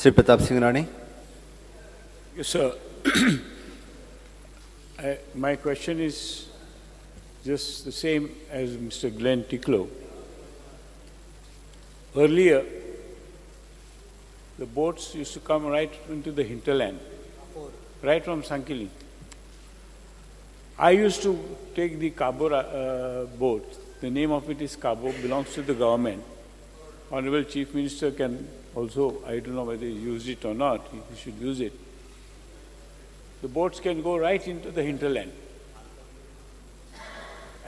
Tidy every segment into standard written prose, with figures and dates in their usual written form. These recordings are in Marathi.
Sri Pratap Singh Rani. Yes, sir. My question is just the same as Mr. Glenn Ticklow. Earlier, the boats used to come right into the hinterland, right from Sankili. I used to take the Cabo boat. The name of it is Cabo, belongs to the government. Honorable Chief Minister can also, I don't know whether he used it or not, he should use it. The boats can go right into the hinterland.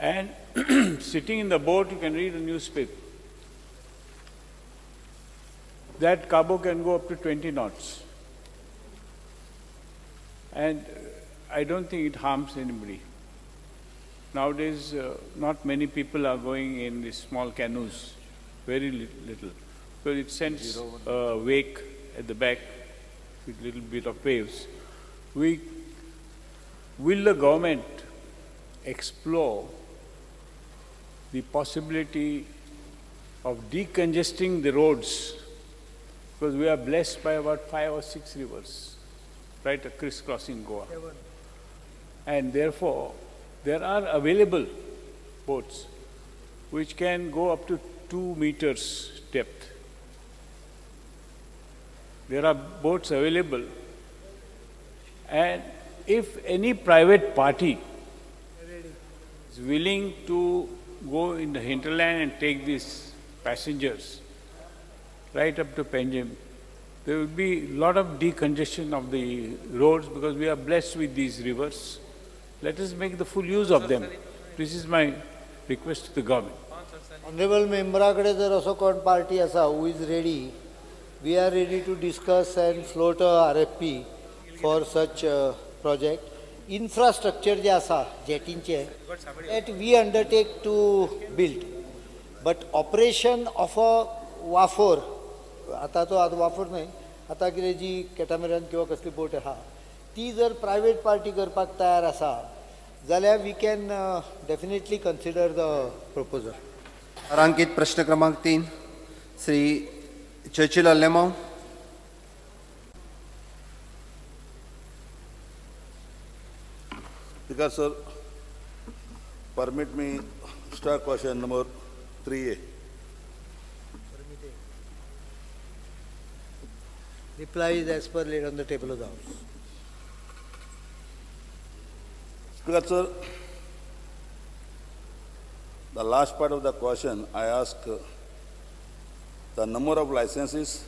And sitting in the boat, you can read a newspaper. That Cabo can go up to 20 knots. And I don't think it harms anybody. Nowadays, not many people are going in these small canoes, very little. So it sends a wake at the back with a little bit of waves. Will the government explore the possibility of decongesting the roads? Because we are blessed by about 5 or 6 rivers, right, crisscrossing Goa. And therefore, there are available boats which can go up to 2 meters depth. There are boats available, and if any private party is willing to go in the hinterland and take these passengers right up to Panjim, there will be a lot of decongestion of the roads because we are blessed with these rivers. Let us make the full use of them. This is my request to the government. Honorable member, there also one party who is ready. We are ready to discuss and float a RFP for such a project. Infrastructure jetting that we undertake to build. But operation of a wafor, आता तो आता वापर नाही, आता कितें जी कॅटामॅरन किंवा कसली बोट आहा ती जर प्रायवेट पार्टी करपाक तयार आसा जाल्यार we can definitely consider the proposal. तारांकित प्रश्न क्रमांक 3 Shri Churchill Alemao. Speaker sir, permit me start question number 3A. Reply is as per laid on the table of the House. Speaker sir, the last part of the question I ask the number of licenses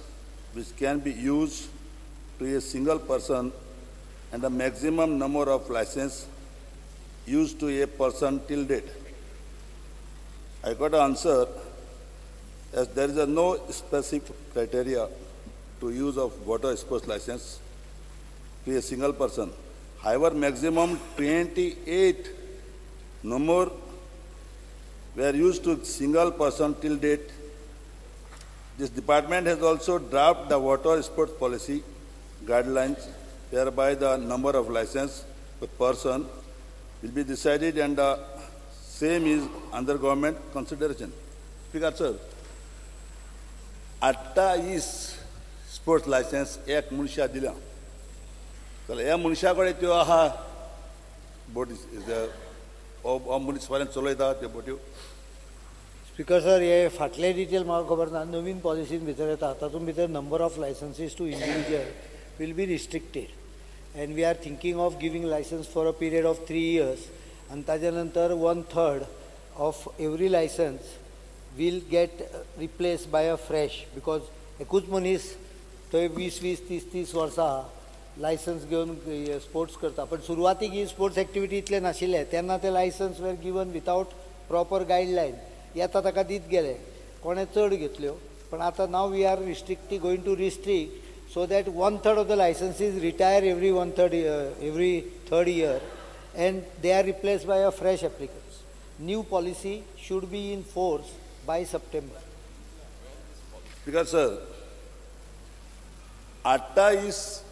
which can be used to a single person and the maximum number of licenses used to a person till date. I got an answer as there is no specific criteria to use of water sports license to a single person. However, maximum 28 number were used to single person till date. This department has also drafted the water sports policy guidelines whereby the number of license per person will be decided and the same is under government consideration. Speaker sir, आता is स्पोर्ट्स लायसेंस एक मनशा दिला जाल्यार ह्या मनशा कडेन त्यो आहा बोट मनीस पर्यंत चलयता त्यो बोट्यो. स्पीकर सर, हे फाटले डिटेल म्हाका खबर ना. नवीन पॉलिसीन भितर येता तातूंत भितर number of licensees to individual will be restricted and we are thinking of giving licence for a period of 3 years आनी ताज्या नंतर 1/3 of every licence will get replace by a fresh because एकूच मनीस थंय 20-20, 30-30 वर्सां लायसन्स घेवन स्पोर्ट्स करता. पण सुरवातीक ही स्पोर्ट्स एक्टिविटी इतले नाशिल्ले तेन्ना ते licence were given without proper guideline. येता ताका दीत गेले, कोणें चड घेतल्यो. पण आतां नाव we are going to restrict so that 1/3 of the licensees retire every 3rd year and they are replaced by a fresh applicants. New policy should be in force by September. Because sir, 28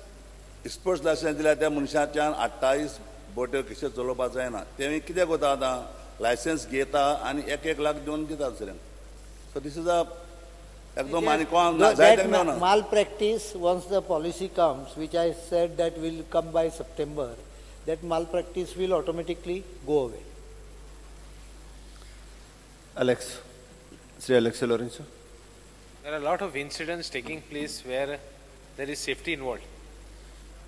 sports licence दिल्या त्या मनशाच्यान 28 बोट्यो कशें चलोवपाक जायना. तेमी कित्याक वता आतां लायसन्स घेता आनी 1-1 लाख दिवन दिता दुसऱ्यांक. सो दीस इज अ एकदम आनी कोण That जाय तेंका मेळना. malpractice, once the policy comes, which I said that will come by September, that malpractice will automatically go away. Alex. Sri Alexio Lorenzo. There are a lot of incidents taking place where there is safety involved.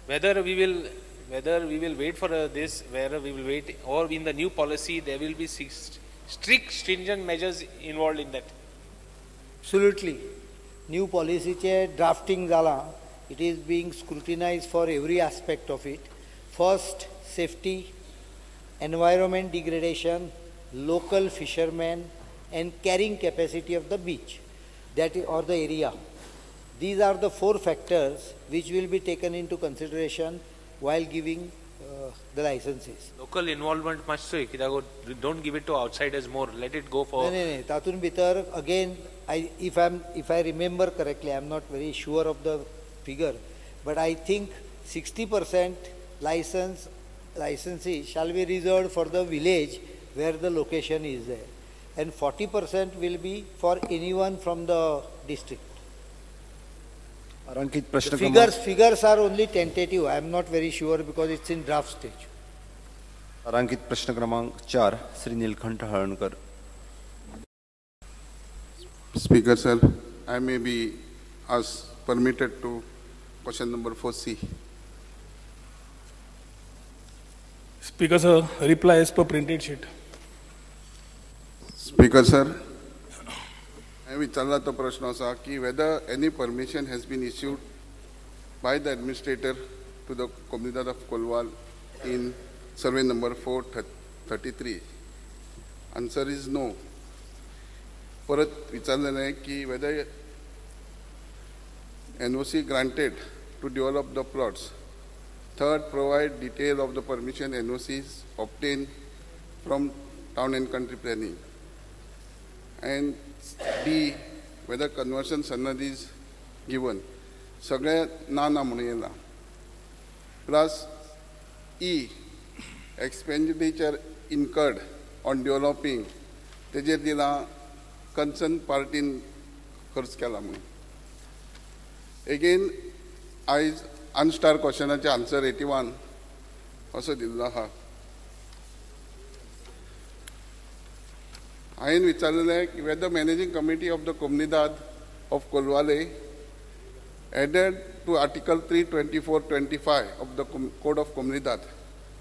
Whether we will wait for this, whether we will wait, or in the new policy there will be strict stringent measures involved in that. Absolutely. New policy चे drafting झाला. It is being scrutinized for every aspect of it. First, safety, environment degradation, local fishermen, and carrying capacity of the beach, or the area. These are the 4 factors which will be taken into consideration while giving the licenses. Local involvement must say, don't give it to outsiders more, let it go for... No. Tatun Bitar, again, if I remember correctly, I am not very sure of the figure, but I think 60% licenses shall be reserved for the village where the location is there, and 40% will be for anyone from the district. तारांकित प्रश्न The क्रमांक figures are only tentative. I am not very sure because it's in draft stage. तारांकित प्रश्न क्रमांक 4 Shri Nilkanth Halankar. Speaker, sir, I may be permitted to question number 4C. Speaker, sir, reply as per printed sheet. Speaker, sir, I विचारला तो प्रश्न असा की whether any permission has been issued by the administrator to the Comunidad of Kolwal in survey number 433. Answer is no. परत विचारलेलं आहे की whether NOC granted to develop the plots. Third, provide detail of the permission NOCs obtained from town and country planning. And D, whether conversion sanad is given. सगळे ना म्हणून येला. Plus E, expenditure incurred on developing तेजेर दिला concerned party खर्च केला म्हणून. Again, I unstar questionाचे answer 81 असो दिल्लो आहा. हांवें विचारलेलें की whether managing committee of the Comunidad of Kolwale added to Article 324-25 of the Code of Comunidad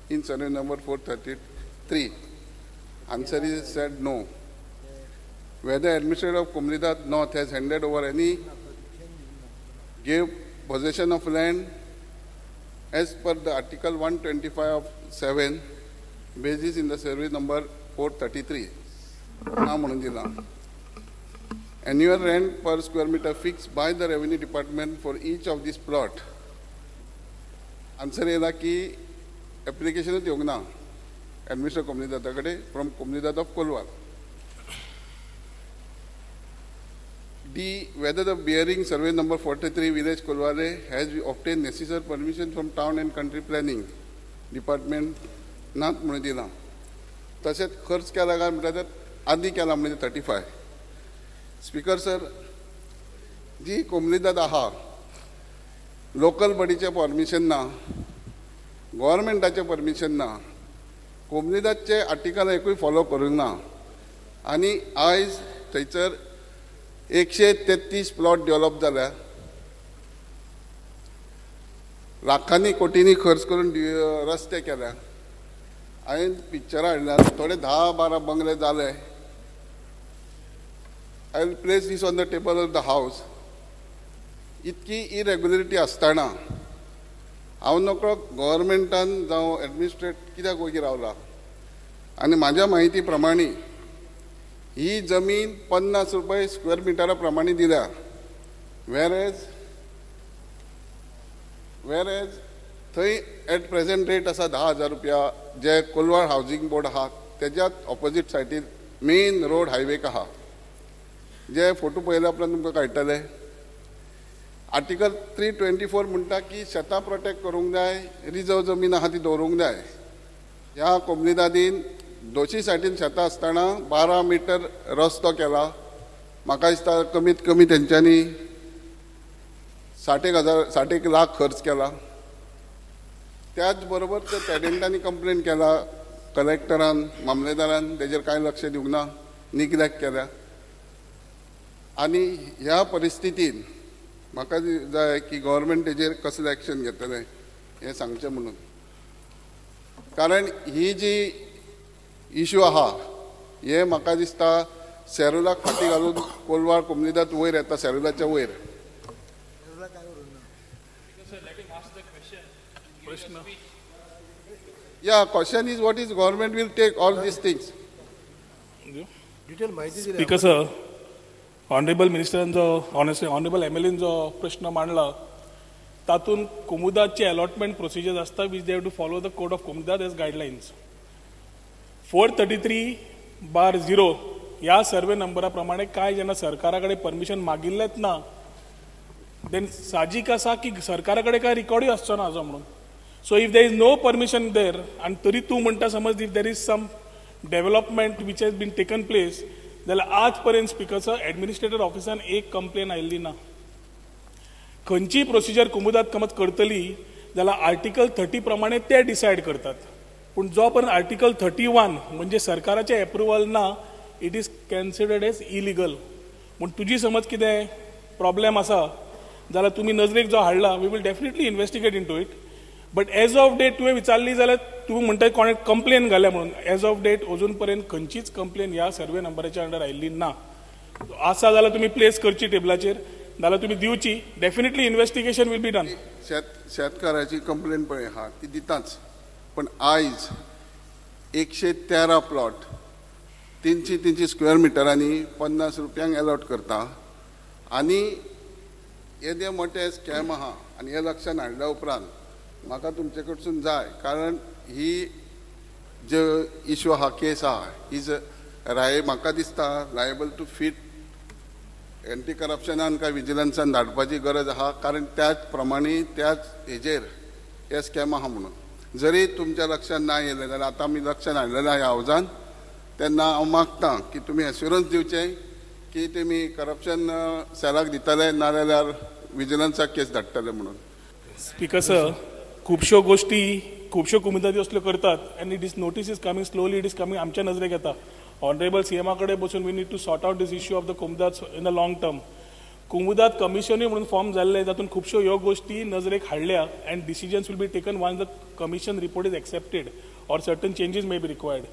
in survey number 433. Answer is said no. Whether administrator of Comunidad North has handed over any gave possession of land as per the Article 125 of 7 basis in the survey number 433. ना म्हणून दिला. Annual rent per square meter fixed by the revenue department for each of this plot. Answer येला की application येवंक ना administrator Comunidad from Comunidad of Kolwal. D, whether the bearing survey number 43 village Kolwale has obtained necessary permission from town and country planning department नात म्हणून दिला. तसेच खर्च केला काय म्हणटा तर आधी केला म्हणजे 35. स्पीकर सर, जी कोमुनिदाद आहा लोकल बॉडीचे परमिशन ना, गव्हर्मेंटाचे परमिशन ना, कोमुनिदादचे आर्टिकल एकूय फॉलो करूंक ना आनी आयज थंयसर 133 प्लॉट डेव्हलप जाल्या. लाखांनी कोटींनी खर्च करून रस्ते केल्या. हांवें पिक्चरां हाडल्यात, थोडे 10-12 बंगले जाले. I will place these on the table of the house. इतकी इरेग्युलरिटी आसतना हांव नकळो गव्हर्मेंटान जावं एडमिनिस्ट्रेट कित्याक वयर रावला. आनी म्हाज्या म्हायती प्रमाणे ही जमीन 50 रुपये स्क्वेअर मिटरा प्रमाणे दिल्या. वेरेज थंय एट प्रेझेंट रेट आसा 10,000 रुपया. जे कोलवाड हावजींग बोर्ड आहा तेज्यात ऑपोजीट सायडीन मेन रोड हायवेक आहा. जे फोटो पळयल्या उपरांत तुमकां कळटले. आर्टिकल 324 म्हणटा की शेतां प्रोटेक्ट करूंक जाय, रिजर्व जमीन आहा ती दवरूंक जाय. ह्या कोमुनिदादीन दोशी सायडीन शेतां आसतना 12 मिटर रस्तो केला म्हाका दिसता कमीत कमी तेंच्यांनी 60 लाख खर्च केला. त्याच बरोबर त्या टॅनंटांनी कंप्लेन केला कलेक्टरान मामलेदारान तेजेर कांय लक्ष दिवंक ना, निग्लेक्ट केल्या. आनी ह्या परिस्थितीन म्हाका जाय की गव्हर्मेंट तेजेर कसलें एक्शन घेतलें हें सांगचें म्हणून. कारण ही जी इश्यू आहा हे म्हाका दिसता सेरुलाक फाटी घालून कोलवाळ कोमुनिदाद वयर येता, सेरुलाच्या वयर. Yeah, question is what is government will take all these things. Speaker sir, Honorable Ministeranचो honestly Honorable MLA जो प्रश्न मांडला तातून कोमुदादचे अलॉटमेंट प्रोसिजर्स आसता which they have to follow the code of Komunidad as guidelines. 433/0 या सर्वे नंबरा प्रमाणे काय जेन्ना सरकाराकडे परमिशन मागिल्लेच ना देन साहजिक आसा की सरकाराकडे काय रिकॉर्डूय आसचो ना हाजो म्हणून. So if there is no permission there आनी तरी तूं म्हणटा समज if there is some development which has been taken place जाल्यार आज पर्यंत स्पीकर सर एडमिनिस्ट्रेटर ऑफिसान एक कंप्लेन आयिल्ली ना. खंयची प्रोसिजर कोमुदाद समज करतली जाल्यार आर्टिकल 30 प्रमाणे ते डिसायड करतात. पूण जो पर्यंत आर्टिकल 31 म्हणजे सरकाराचे एप्रुवल ना it is considered as illegal. पूण तुजी समज कितें प्रॉब्लेम आसा जाल्यार तुमी नजरेक जो हाडला we will definitely investigate into it. But as of date तुवें विचारली जाल्यार तूं म्हणटा कोणें कंप्लेन घाल्या म्हणून एज ऑफ डेट अजून पर्यंत खंयचीच कंप्लेन ह्या सर्वे नंबराच्या अंडर आयिल्ली ना. आसा जाल्यार तुमी प्लेस करची टेबलाचेर जाल्यार तुमी दिवची. Definitely investigation will be done. शेतकाराची कंप्लेन पळय आहा ती दिताच. पण आयज 113 प्लॉट 300 स्क्वेअर मिटरांनी 50 रुपयांक अलॉट करता. आनी येदे मोठे स्कॅम आहा आनी हे लक्षांत हाडल्या उपरांत म्हाका तुमचे कडसून जाय कारण ही जो इश्यू आहा केस आहा इज म्हाका दिसता लायबल टू फीट एंटी करप्शनान काय विजिलन्सान धाडपाची गरज आहा. कारण त्याच प्रमाणे त्याच हेजेर हे स्कॅम आहा म्हणून. जरी तुमच्या लक्षांत ना येयलें जाल्यार आतां आमी लक्षांत हाडलेलें ह्या हावजान तेन्ना हांव मागतां की तुमी एश्युरन्स दिवचें की तुमी करप्शन सेलाक दितले नाजाल्यार विजिलन्साक केस धाडटले म्हणून. स्पीकर सर खुबश्यो गोष्टी खुबश्यो कोमुदादी असल्यो करतात and it is notice is coming slowly it is coming आमच्या नजरेक येता. ऑनरेबल सीएमा कडेन बसून we need to sort out this issue of the कोमुदाद इन द लॉंग टर्म. कोमुदाद कमिशनूय म्हणून फॉर्म जाल्ले तातूंत खुबश्यो ह्यो गोष्टी नजरेक हाडल्या and decisions will be taken once the commission report is accepted or certain changes may be required.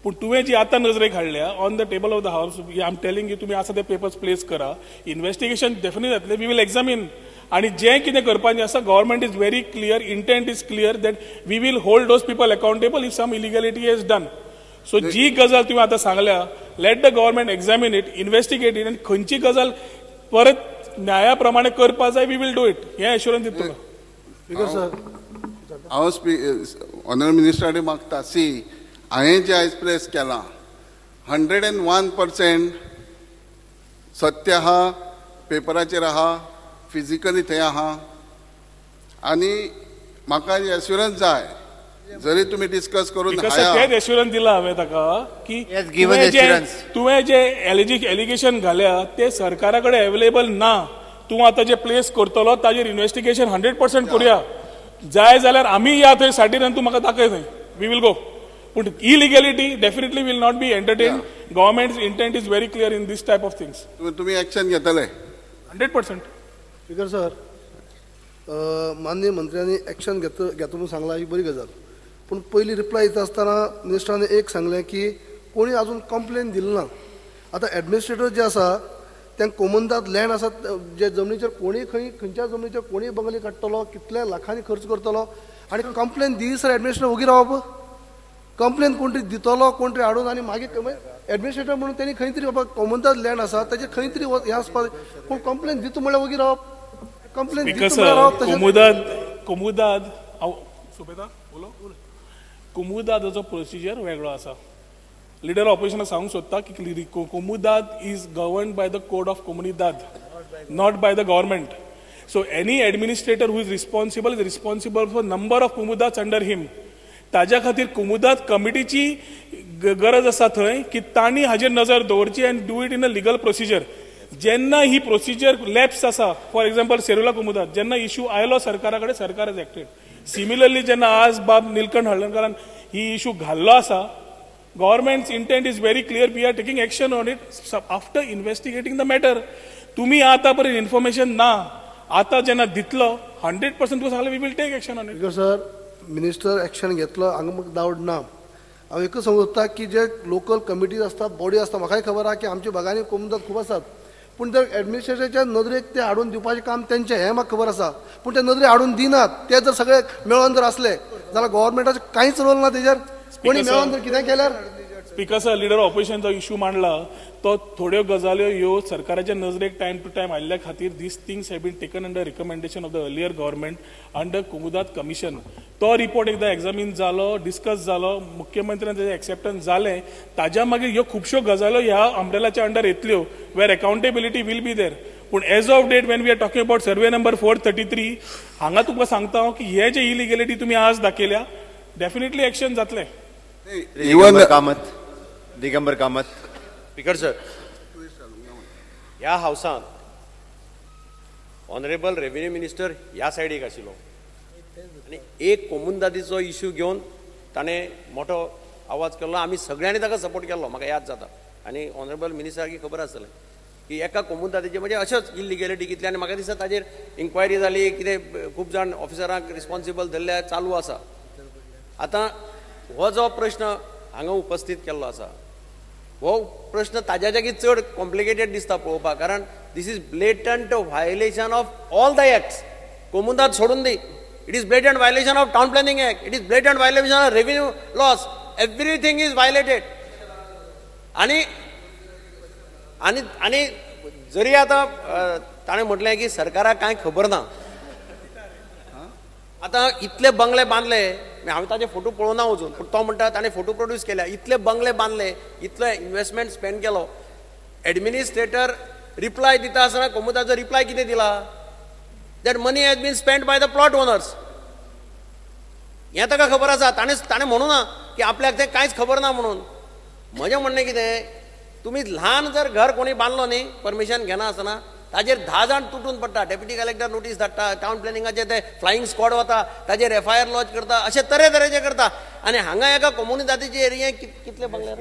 पूण तुवें जी आतां नजरेक हाडल्या on the table of the house I am telling you तुमी आसा ते पेपर्स प्लेस करा. इन्वेस्टिगेशन डेफिनेट जातलें वी वील एक्झामीन आनी जें कितें करपाचें आसा government is very clear intent is clear that we will hold those people accountable if some illegality is done. So जी गजाल तुवें आतां सांगल्या let the government examine it investigate it आनी खंयची गजाल परत न्याया प्रमाणे करपा जाय वी वील डू इट हें एश्युरन्स दिता तुका. हांव ऑनरेबल मिनिस्टर कडेन मागता सी हांवें जे आयज प्लेस केलां 101% सत्य आहा पेपराचेर आहा फिजिकली थंय आहा. आनी म्हाका एश्युरन्स जाय जरी तुमी डिस्कस करून तेच एश्युरन्स दिला हांवें ताका की तुवें जे एलिगेशन घाल्या ते सरकारा कडेन अवेलेबल ना. तूं आतां जे प्लेस करतलो ताजेर इन्वेस्टिगेशन 100% करुया. जाय जाल्यार आमी या थंय सायटीन तूं म्हाका दाखय थंय वी वील गो. पूण illegality definitely will not be entertain. Government intent is very clear in this type of things. तुमी एक्शन घेतले 100%. स्पीकर सर माननीय मंत्र्यांनी एक्शन घेता म्हणून सांगला ही बरी गजाल. पूण पयलीं रिप्लाय दिता आसतना मिनिस्टरान एक सांगलें की कोणी अजून कंप्लेन दिली ना. आतां एडमिनिस्ट्रेटर जे आसा त्यांक कोमुदाद लँड आसा जे जमनीचेर कोणी खंयच्या जमनीचेर कोणी बंगली काडटलो कितल्या लाखांनी खर्च करतलो आनी कंप्लेन दीस एडमिनिस्ट्रेटर उगी रावप. कंप्लेन कोण तरी दितलो कोण तरी हाडून आनी मागीर एडमिनिस्ट्रेटर म्हणून त्यांनी खंय तरी बाबा कोमुदाद लँड आसा ताजेर खंय तरी हें आसपा कोण कंप्लेन दिता म्हळ्यार उगी रावप. कंप्लेन दिता म्हळ्यार रावप. कोमुदाद सुबेदार उलो कोमुदादाचो प्रोसिजर वेगळो आसा. लिडर ऑपोजिशनाक सांगूंक सोदता की कोमुदाद is governed by the code of कोमुनिदाद not by the government. So any administrator who is responsible for number of कोमुदाद्स अंडर हिम. ताज्या खातीर कोमुदाद कमिटीची गरज आसा थंय की तांणी हाजेर नजर दवरची and do it in a legal procedure. जेन्ना ही प्रोसिजर लॅप्स आसा, फॉर एक्झाम्पल सेरुला कुमुदात जेन्ना इश्यू आयलो सरकारा कडेन, सरकार इज एक्टेड. सिमिलरली जेन्ना आज बाब नीलकंठ हळदणकरान ही इश्यू घाल्लो आसा, government's intent is very clear. We are taking action on it after investigating the matter. तुम्ही आतापर्यंत इन्फॉर्मेशन ना, आता जेन्ना दितलो 100% तुका सांगले we will take action on it. Because sir minister action घेतलो हांगा म्हाका डावट ना. हांव एकच समजता की जे लोकल कमिटीज असतात, बॉडी असतात, म्हाकाय खबर आहा की आमच्या भागांनी कोमुदात खूब आसात, पूण त्या एडमिनिस्ट्रेशनाच्या नदरेक ते हाडून दिवपाचें काम तेंचें हें म्हाका खबर आसा. पूण ते नदरे हाडून दिनात. ते जर सगळे मेळोन जर असले जाल्यार गव्हर्नमेंटाचें कांयच रोल ना तेजेर. कोणी मेळोन जर कितें केल्यार. स्पीकर सर, लिडर ऑपोजिशनचा इश्यू मांडला तो थोड्यो गजाल्यो ह्यो सरकाराच्या नजरेक टायम टू टायम आयिल्ल्या खातीर these things have been taken under recommendation of the earlier government under कुमुदात कमिशन. तो रिपोर्ट एकदा एक्झामीन जालो, डिस्कस जालो, मुख्यमंत्र्यान तेजें एक्सेप्टन्स जालें. ताज्या मागीर ह्यो खुबश्यो गजाल्यो ह्या अम्ब्रेलाच्या अंडर येतल्यो where accountability will be there. पूण as of date when we are talking about survey number 433 हांगा तुका सांगता हांव की हे जे इलिगॅलिटी तुमी आज दाखयल्या डेफिनेटली एक्शन जातलें. दिगंबर कामत. स्पीकर सर, ह्या हावसांत ऑनरेबल रेव्हेन्यू मिनिस्टर ह्या सायडीक आशिल्लो आनी एक कोमुनदादीचो इश्यू घेवन ताणें मोठो आवाज केल्लो. आमी सगळ्यांनी ताका सपोर्ट केल्लो, म्हाका याद जाता. आनी ऑनरेबल मिनिस्टराक खबर आसतलें की एका कोमुनदादीचे म्हणजे अश्योच इलिगॅलिटी कितले. आनी म्हाका दिसता ताजेर इन्क्वायरी जाली, कितें खूब जाण ऑफिसरांक रिस्पॉन्सिबल धरल्या, चालू आसा. आतां हो जो प्रश्न हांगा उपस्थित केल्लो आसा, हो प्रश्न ताज्या जागी चड कॉम्प्लिकेटेड दिसता पळोवपाक. कारण this is blatant violation of all the acts. कोमुदात सोडून दी, it is blatant violation of town planning act, it is blatant violation of revenue laws. Everything is violated. आणि आणि आणि जरी आता ताणें म्हटलें की सरकाराक कांय खबर ना. आता इतले बंगले बांदले, हांवें ताजे फोटो पळोवना वचून, पूण तो म्हणटा ताणें फोटो प्रोड्यूस केल्या. इतले बंगले बांदले, इतलो इन्व्हेस्टमेंट स्पेंड केलो. एडमिनिस्ट्रेटर रिप्लाय दिता आसतना कोमुदाचो रिप्लाय कितें दिला? That money has been spend by the plot owners. हें ताका खबर आसा. ताणें म्हणूं ना की आपल्याक तें कांयच खबर ना म्हणून. म्हजें म्हणणें कितें, तुमी ल्हान जर घर कोणी बांदलो न्ही परमिशन घेना आसतना, ताजेर 10 जाण तुटून पडटा. डेप्युटी कलेक्टर नोटीस धाडटा, टाउन प्लॅनिंगाचे ते फ्लायिंग स्क्वॉड वता, ताजेर एफआयआर लॉन्च करता, अशे तरेतरेचे करता. आनी हांगा एका कम्युनिटीचे एरियेक कितले बंगले?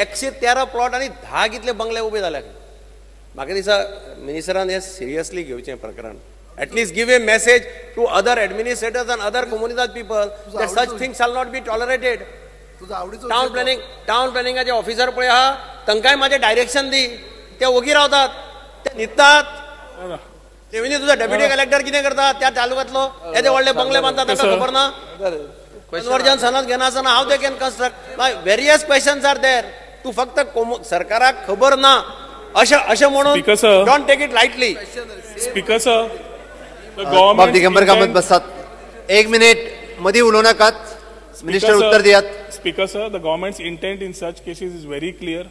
113 प्लॉट आनी 10 कितले बंगले उबे जाल्यात. म्हाका दिसता मिनिस्टरान हें सिरियसली घेवचें प्रकरण. At least give a message to other administrators and other community people that such things shall not be tolerated. Town प्लॅनिंगाचे ऑफिसर पळय आहा, तांकांय माझे डायरेक्शन दी. ते ओगी रावतात, ते न्हिदतात. रेव्हेन्यू तुझा डेप्युटी कलेक्टर कितें करता त्या तालुक्यांतलो येदे व्हडले बंगले बांदतात, तांकां खबर ना? कन्वर्जन सनद घेना आसतना how they can construct. Various questions are there. तूं फक्त सरकाराक खबर ना अशें म्हणून don't take it lightly. Speaker sir, Digambar Kamat बसतात. 1 मिनिट मदी उलोवं नाकात. मिनिस्टर उत्तर दियात. Speaker sir, the government's intent in such cases is very clear.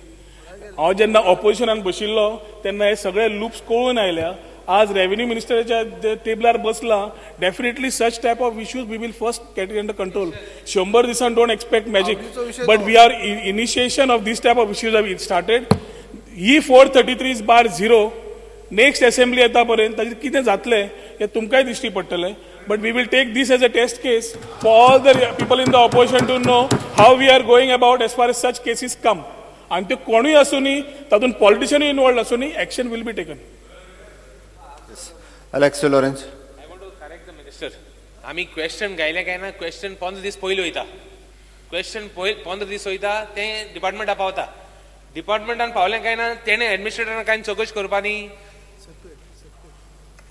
हांव जेन्ना ऑपोजिशनान बशिल्लो तेन्ना हे सगळे लूप्स कळून आयल्या. आज रेव्हेन्यू मिनिस्टराच्या टेबलार बसला. Definitely such type of issues we will first get under control. 100 दिसान don't expect magic, but we are initiation of this type of issues have started. ही 433/0 नेक्स्ट असेंब्ली येता पर्यंत ताजेर कितें जातलें हें तुमकांय दिश्टी पडटलें. But we will take this as a test case for all the people in the opposition to know how we are going about as far as such cases come. And ते कोणूय आसूनी, तातूंत politician involved आसूनी, action will be taken. Alex Lawrence. I want to correct the minister. आमी क्वेश्चन गायले काय ना, क्वेश्चन 15 दीस पयलीं वयता. क्वेश्चन 15 दीस वयता तें डिपार्टमेंटाक पावता. डिपार्टमेंटान पावलें काय ना, तेणें एडमिनिस्ट्रेटरान कांय चौकशी करपा न्ही.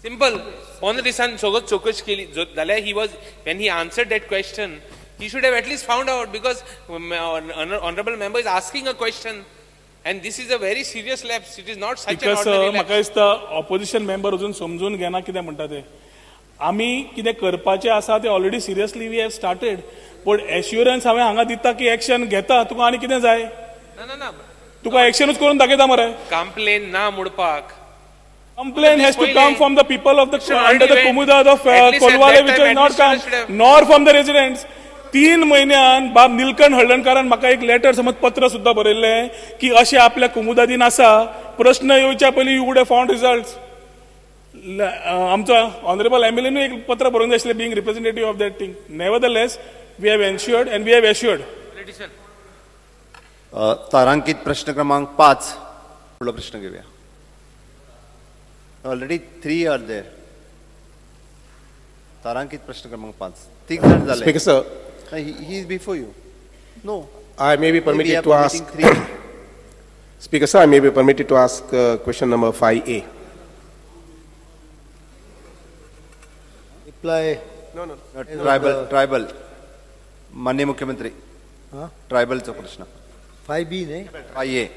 Simple. 15 दिसान चौकशी केली जाल्यार he was, when he answered that question, he should have at least found out, because honorable member is asking a question and this is a very serious lapse. It is not such an ordinary lapse. म्हाका दिसता ऑपोजिशन मेंबर अजून समजून घेना कितें म्हणटा ते. आमी कितें करपाचें आसा ते already seriously we have started. पण एश्युरन्स हांवें हांगा दिता की एक्शन घेता. तुका आनी कितें जाय? ना तुका एक्शनूच करून दाखयता मरे. कंप्लेन ना म्हणपाक. Complaint has to come from the people of the under the Kumudat of Kolwale, which has not come, nor from the residents. 3 म्हयन्यान बाब निलकंठ हळदणकारान म्हाका एक लेटर समज पत्र सुद्धा बरयल्लें की अशें आपल्या कुमुदादीन आसा, प्रश्न येवच्या पयलीं you would have found results. आमचो ऑनरेबल एमएलएनूय एक पत्र बरोवंक जाय आसलें being representative of that thing. Nevertheless we have ensured and we have assured. तारांकित प्रश्न क्रमांक 5 पुढला प्रश्न घेऊया. Already 3 are there. तारांकित प्रश्न क्रमांक 5 3 जण झाले. Speaker sir, he is before you. No. I may be permitted to ask. Speaker sir, I may be permitted to ask question number 5A. Reply. No. Tribal माननीय मुख्यमंत्री. ट्रायबलचा प्रश्न 5B नाही. 5A.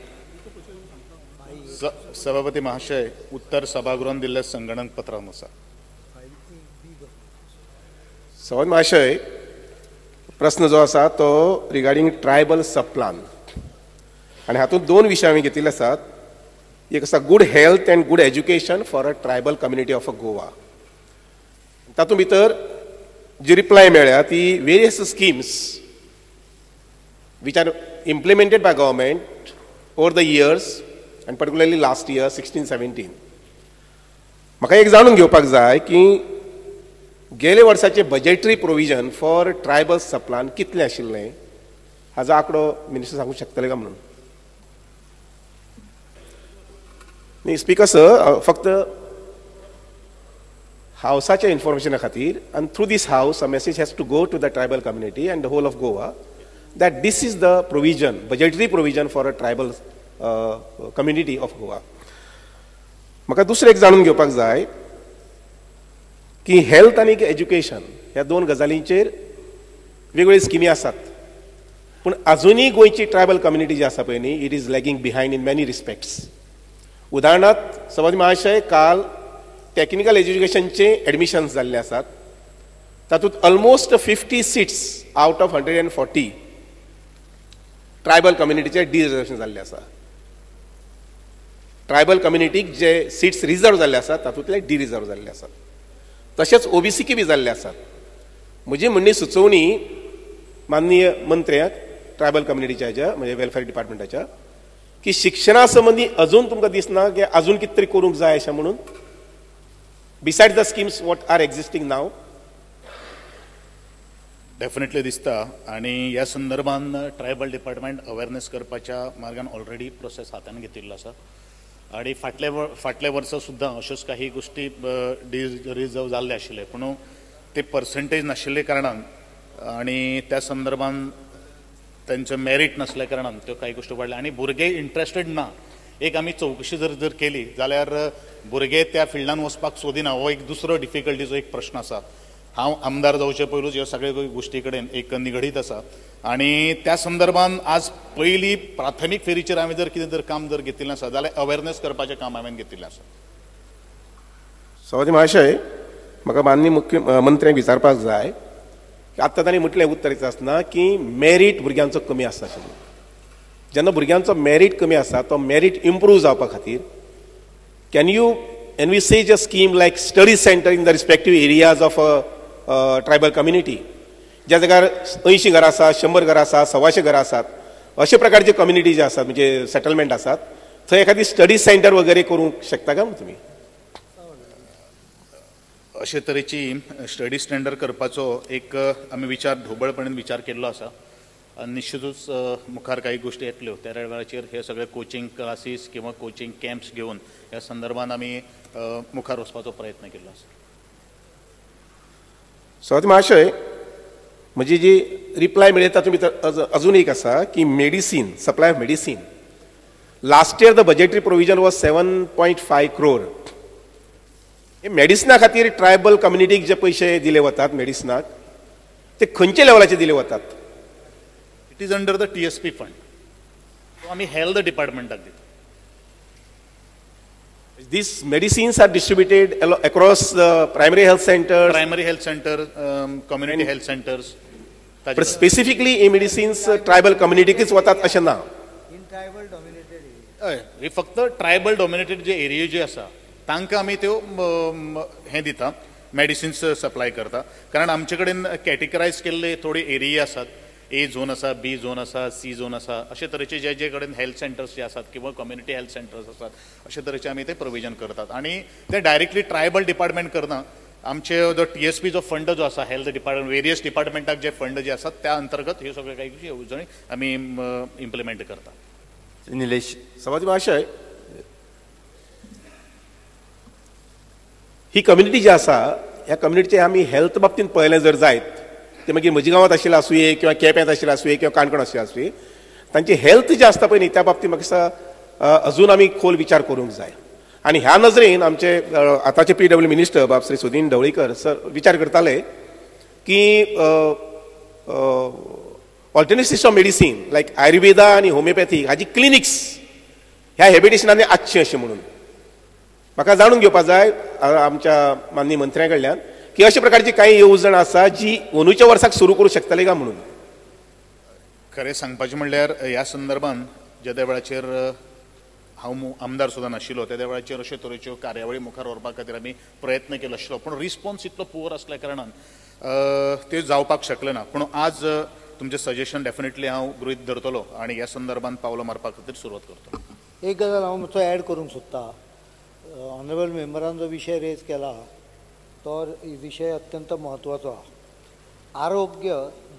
सभापती महाशय, उत्तर सभागृहान दिल्ल्या संगणक पत्रानुसार. सभापती महाशय, प्रश्न जो आसा तो रिगार्डिंग ट्रायबल सब प्लान आणि हातूंत 2 विशय आमी घेतिल्ले आसात. एक आसा good health and good education for a tribal community of Goa. तातूंत भितर जी रिप्लाय मेळ्ळ्या ती various schemes which are implemented by government over the years and particularly last year 16-17. म्हाका एक जाणून घेवपाक जाय की गेले वर्साचे budgetary provision for tribal sub plan कितले आशिल्ले, हाजो आंकडो मिनिस्टर सांगूंक शकतले का म्हणून. न्ही स्पीकर सर, फक्त हावसाच्या इन्फॉर्मेशना खातीर and through this house a message has to go to the tribal community and the whole of Goa that this is the provision, budgetary provision for a tribal community of Goa. म्हाका दुसरें एक जाणून घेवपाक जाय की हेल्थ आनी एज्युकेशन ह्या 2 गजालींचेर वेगवेगळ्यो स्किमी आसात, पूण अजुनूय गोंयची ट्रायबल कम्युनिटी जी आसा पळय न्ही, it is lagging behind in many respects. उदाहरणार्थ सभापती महाशय, काल टेक्निकल एज्युकेशनचे एडमिशन्स जाल्ले आसात. तातूंत almost 50 seats out of 140 tribal कम्युनिटीचे डिरिजर्वेशन जाल्ले आसा. ट्रायबल कम्युनिटीक जे सीट्स रिजर्व जाल्ले आसात तातूंतले डिरिजर्व जाल्ले आसात. तशेंच ओबीसीक बी जाल्ले आसात. म्हजी म्हणणी सुचोवणी माननीय मंत्र्याक ट्रायबल कम्युनिटीच्या हेच्या म्हणजे वेलफेअर डिपार्टमेंटाच्या की शिक्षणा संबंधी अजून तुमकां दिसना की अजून कितें तरी करूंक जाय अशें म्हणून, beside the schemes what are existing नाव. डेफिनेटली दिसता आणि ह्या संदर्भान ट्रायबल डिपार्टमेंट अवेरनेस करपाच्या मार्गान ऑलरेडी प्रोसेस हातान घेतिल्लो आसा. आणि फाटल्या वर्सा सुद्दां अश्योच काही गोष्टी रिजर्व जाल्ले आशिल्ले, पूण ते पर्संटेज नाशिल्ले कारणान आणि त्या संदर्भान त्यांचं मेरिट नसल्या कारणान त्यो काही गोष्टी वाडल्या आणि भुरगे इंटरेस्टेड ना. एक आमी चौकशी जर केली जाल्यार भुरगे त्या फिल्डान वचपाक सोदिना. हो एक दुसरो डिफिकल्टीचो एक प्रश्न आसा. हांव आमदार जावचे पयलूच ह्या सगळ्या गोष्टी कडेन एक निगडीत आसा आणि त्या संदर्भान आज पयली प्राथमीक फेरीचेर हांवें जर कितें काम घेतिल्लें आसा जाल्यार अवेरनेस करपाचें काम हांवें घेतिल्लें आसा. सभापती महाशय, म्हाका माननीय मुख्यमंत्र्यांक विचारपाक जाय की आत्तां तांणी म्हटलें उत्तर आसतना की मेरीट भुरग्यांचो कमी आसा आशिल्लो. जेन्ना भुरग्यांचो मेरीट कमी आसा तो मेरीट इम्प्रूव जावपा खातीर can you envisage a scheme like study center in the respective areas of a tribal community? ज्या जाग्यार 80 घरां आसात, 100 घरां आसात, 125 घरां आसात, अशा प्रकारचे कम्युनिटी जे आसात म्हणजे सेटलमेंट आसात, थंय एखादी स्टडी सेंटर वगैरे करूंक शकता का तुम्ही? अशे तरेची स्टडी स्टँडर्ड करपाचो एक आमी विचार ढोबळपणान विचार केल्लो आसा. निश्चितूच मुखार काही गोष्टी येतल्यो. त्या वेळाचेर हे सगळे कोचिंग क्लासीस किंवा कोचिंग कॅम्प्स घेवन ह्या संदर्भान आमी मुखार वचपाचो प्रयत्न केल्लो आसा. सभापती महाशय, म्हजी जी रिप्लाय मेळ्ळी तातूंत भितर अजून एक आसा की medicine, supply of medicine. Last year the budgetary provision was 7.5 crore. हे मेडिसिना खातीर ट्रायबल कम्युनिटीक जे पयशे दिले वतात मेडिसिनाक, ते खंयच्या लेवलाचे दिले वतात? It is under the TSP fund. आमी हेल्थ डिपार्टमेंटाक दिता. These medicines are distributed across the primary health centers, community health centers. But specifically, in medicines, tribal communities वतात अशें ना. In tribal dominated area. हे फक्त ट्रायबल डॉमिनेटेड जे एरिया जे आसा तांकां आमी त्यो हे दिता. मेडिसिन्स सप्लाय करता कारण आमचे कडेन कॅटेगरायज केल्ले थोडे एरिया आसात ए झोन आसा बी झोन आसा सी झोन आसा अशे तरेचे जे कडेन हेल्थ सेंटर्स जे आसात किंवा कम्युनिटी हेल्थ सेंटर्स आसात अशे तरेचे आमी ते प्रोविजन करतात आणि ते डायरेक्टली ट्रायबल डिपार्टमेंट करना आमचे जो TSP जो फंड जो आसा हेल्थ डिपार्टमेंट वेरियस डिपार्टमेंटाक जे फंड जे आसात त्या अंतर्गत हे सगळे काही येवजणी आमी इम्प्लिमेंट करतात. निलेश सभापती महाशय ही कम्युनिटी जी आसा ह्या कम्युनिटीचे आमी हेल्थ बाबतींत पळयलें जर जायत ते मागीर म्हज्या गांवांत आशिल्ले आसूये किंवा केप्यांत आशिल्ले आसूये किंवा काणकोण आसूये तांची हेल्थ जी आसता पळय न्ही त्या बाबतींत म्हाका दिसता अजून आमी खोल विचार करूंक जाय आणि ह्या नजरेन आमचे आताचे PW मिनिस्टर बाब श्री सुदीन ढवळीकर सर विचार करताले की ऑल्टरनेट सिस्टम मेडिसीन लायक आयुर्वेदा आणि होमिओपॅथी हाजी क्लिनिक्स ह्या हॅबिटेशनांनी आसचे अशें म्हणून म्हाका जाणून घेवपाक जाय आमच्या माननीय मंत्र्या कडल्यान की अशा प्रकारची काही येवजण आसा जी अंदूच्या वर्साक सुरू करूं शकतले काय म्हणून. खरें सांगपाचें म्हणल्यार ह्या संदर्भान ज्या त्या वेळाचेर हांव आमदार सुद्दां नाशिल्लो त्या वेळाचेर अशे तरेच्यो कार्यावळी मुखार व्हरपा खातीर आमी प्रयत्न केलो आशिल्लो पूण रिस्पॉन्स इतलो पुअर आसल्या कारणान ते जावपाक शकले ना पूण आज तुमचें सजेशन डेफिनेटली हांव गृहीत धरतलो आनी ह्या संदर्भान पावलो मारपा खातीर सुरवात करतलो. एक गजाल हांव मातसो ऍड करूंक सोदतां. ऑनरेबल मेंबरान जो विशय रेज केला तो विशय अत्यंत म्हत्वाचो आहा. आरोग्य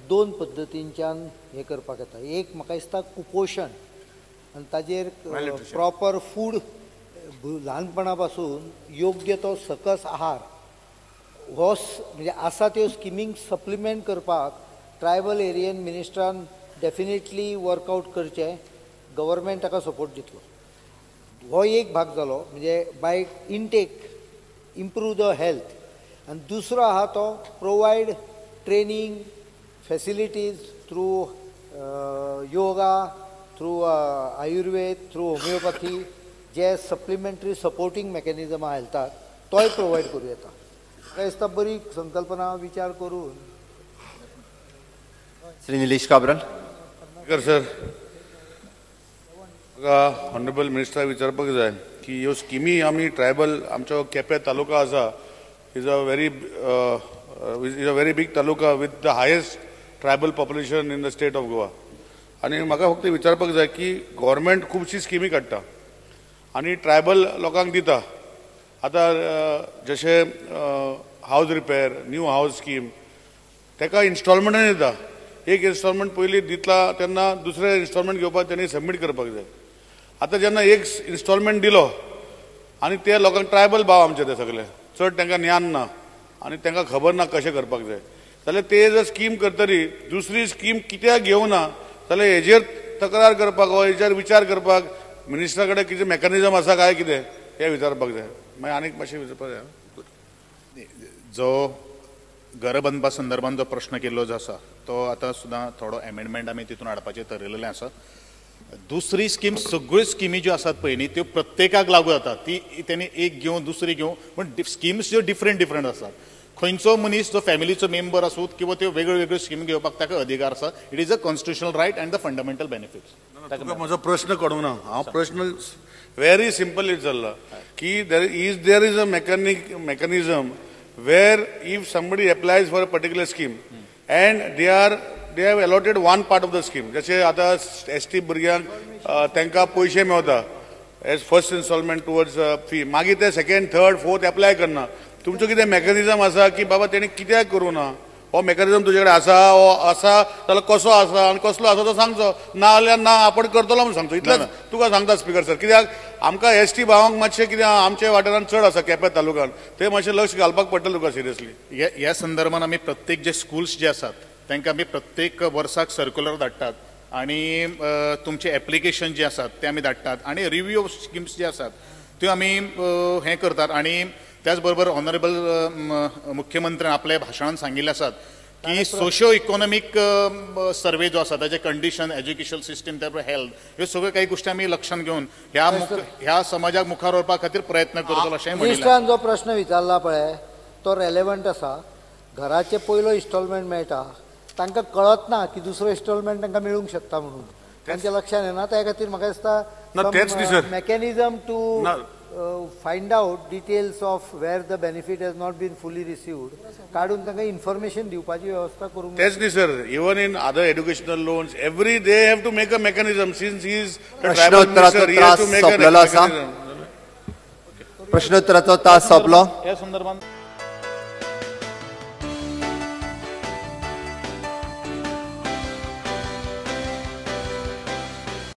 दोन पद्दतींच्यान हे करपाक येता. एक म्हाका दिसता कुपोशण आनी ताजेर प्रॉपर फूड ल्हानपणा पासून योग्य तो सकस आहार हो म्हणजे आसा त्यो स्किमींक सप्लिमेंट करपाक ट्रायबल एरियन मिनिस्टरान डेफिनेटली वर्कआउट करचें. गव्हर्मेंट ताका सपोर्ट दितलो. हो एक भाग जालो म्हणजे by intake improve the health आनी दुसरो आहा तो provide training facilities through yoga through Ayurveda through homeopathy जे सप्लिमेंटरी सपोर्टिंग मेकॅनिझम आहा हेल्थाक तोय प्रोवायड करूं येता. म्हाका दिसता बरी संकल्पना विचार करून. श्री निलेश काब्राल. सर म्हाका ऑनरेबल मिनिस्टराक विचारपाक जाय की ह्यो स्किमी आमी ट्रायबल आमचो केपें तालुका आसा is a very big taluka with the highest tribal population in the state of Goa. आनी म्हाका फक्त विचारपाक जाय की गव्हर्मेंट खुबशी स्किमी काडटा आनी ट्रायबल लोकांक दिता. आतां जशें house repair new house scheme ताका इन्स्टॉलमेंटान दिता. एक इन्स्टॉलमेंट पयलीं दितला तेन्ना दुसरें इन्स्टॉलमेंट घेवपाक तेणी सबमीट करपाक जाय. आतां जेन्ना एक इन्स्टॉलमेंट दिलो आनी ते लोकांक ट्रायबल भाव आमचे ते सगळे चड तांकां ज्ञान ना आनी तांकां खबर ना कशें करपाक जाय जाल्यार ते जर स्कीम करतरी दुसरी स्कीम कित्याक घेवना जाल्यार हेजेर तक्रार करपाक वा हेजेर विचार करपाक मिनिस्टरा कडेन कितें मेकॅनिझम आसा काय कितें हें विचारपाक जाय. मागीर आनीक मातशें विचारपाक जाय. जो घर बांदपा संदर्भान जो प्रश्न केल्लो जो आसा तो आतां सुद्दां थोडो एमेंडमेंट आमी तितून हाडपाचें ठरयलेलें आसा. दुसरी स्कीम सगळ्यो स्किमी ज्यो आसात पळय न्ही त्यो प्रत्येकाक लागू जाता. ती तेणी एक घेवन दुसरी घेवन पूण स्किम्स ज्यो डिफरंट आसात. खंयचो मनीस जो फॅमिलीचो मेंबर आसूं किंवा त्यो वेगळ्यो वेगळ्यो स्किमी घेवपाक ताका अधिकार आसा. It is a constitutional right and the fundamental benefits. म्हजो प्रश्न कळूंक ना. हांव प्रश्न व्हेरी सिंपल इट जाल्ला की there is a mechanism where if somebody applies for a particular scheme and they have allotted one part of the scheme, जशें आतां ST भुरग्यांक तांकां पयशे मेळटा as first instalment towards fee मागीर ते सेकंड थर्ड फोर्थ एप्लाय करना. तुमचो कितें मेकॅनिझम आसा की बाबा तेणी कित्याक करूं ना हो मेकॅनिझम तुजे कडेन आसा हो आसा जाल्यार कसो आसा आनी कसलो आसा तो सांगचो ना जाल्यार ना आपण करतलो म्हणून सांगचो. इतलेंच तुका सांगता स्पिकर सर. कित्याक आमकां ST भावांक मातशें कितें आमच्या वाठारांत चड आसा केपें तालुक्यान ते मातशें लक्ष घालपाक पडटलें तुका सिरियसली. ह्या संदर्भान आमी प्रत्येक जे स्कूल्स जे आसात तांकां आमी प्रत्येक वर्साक सर्क्युलर धाडटात आनी तुमचे एप्लिकेशन जे आसात ते आमी धाडटात आनी रिव्यू ऑफ स्किम्स जे आसात त्यो आमी हें करतात. आनी त्याच बरोबर ऑनरेबल मुख्यमंत्र्यान आपल्या भाशणान सांगिल्ले आसात की सोशियो इकॉनॉमिक सर्वे जो आसा ताचे कंडिशन एज्युकेशन सिस्टम त्या हेल्थ ह्यो सगळ्यो काही गोष्टी आमी लक्षांत घेवन ह्या समाजाक मुखार व्हरपा खातीर प्रयत्न करतलो अशें मिनिस्टरान जो प्रश्न विचारला पळय तो रेलेवंट आसा. घराचे पयलो इन्स्टॉलमेंट मेळटा तांकां कळत ना की दुसरो इन्स्टॉलमेंट तांकां मेळूंक शकता म्हणून तांच्या लक्षांत येना. त्या खातीर म्हाका दिसता mechanism to find out details of where the benefit has not been fully received. काढून तांकां information दिवपाची व्यवस्था करूंक That's the sir. Even in other educational loans, they have to make a mechanism. Since he is the tribal प्रश्नोत्तराचो minister, he has त्रास to make a सोंपलेलो आसा. mechanism. प्रश्नोत्तराचो तास सोंपलो. या संदर्भात